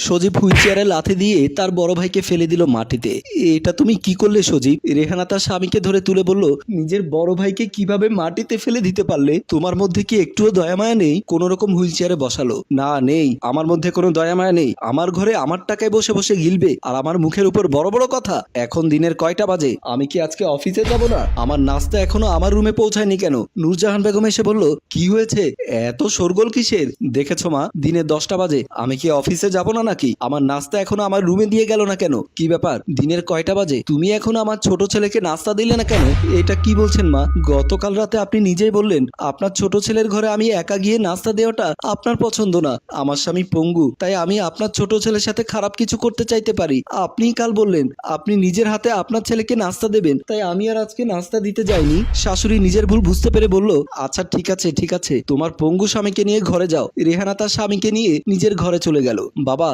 সজীব হুইলচেয়ারে লাথি দিয়ে তার বড় ভাইকে ফেলে দিল মাটিতে। এটা তুমি কি করলে সজীব? রেহানা তার স্বামীকে ধরে তুলে বলল, নিজের বড় ভাইকে কিভাবে মাটিতে ফেলে দিতে পারলে? তোমার মধ্যে কি একটুও দয়া মায়া নেই? কোন রকম হুইলচেয়ারে বসালো। না নেই, আমার মধ্যে কোনো দয়া মায়া নেই। আমার ঘরে আমার টাকায় বসে বসে গিলবে আর আমার মুখের উপর বড় বড় কথা। এখন দিনের কয়টা বাজে? আমি কি আজকে অফিসে যাব না? আমার নাস্তা এখনো আমার রুমে পৌঁছায়নি কেন? নূরজাহান বেগম এসে বলল, কি হয়েছে, এত শোরগোল কিসের? দেখেছো মা, দিনে 10টা বাজে, আমি কি অফিসে যাব না নাকি? আমার নাস্তা এখনো আমার রুমে দিয়ে গেল না কেন? কি ব্যাপার, দিনের কয়টা বাজে? তুমি এখনো আমার ছোট ছেলেকে নাস্তা দিলে না কেন? এটা কি বলছেন মা? গতকাল রাতে আপনি নিজেই বললেন আপনার ছোট ছেলের ঘরে আমি একা গিয়ে নাস্তা দেওয়াটা আপনার পছন্দ না। আমার স্বামী পঙ্গু, তাই আমি আপনার ছোট ছেলের সাথে খারাপ কিছু করতে চাইতে পারি। আপনিই কাল বললেন আপনি নিজের হাতে আপনার ছেলেকে নাস্তা দেবেন, তাই আমি আর আজকে নাস্তা দিতে যাইনি। শাশুড়ি নিজের ভুল বুঝতে পেরে বলল, আচ্ছা ঠিক আছে ঠিক আছে, তোমার পঙ্গু স্বামীকে নিয়ে ঘরে যাও। রেহানা তার স্বামীকে নিয়ে নিজের ঘরে চলে গেল। বাবা,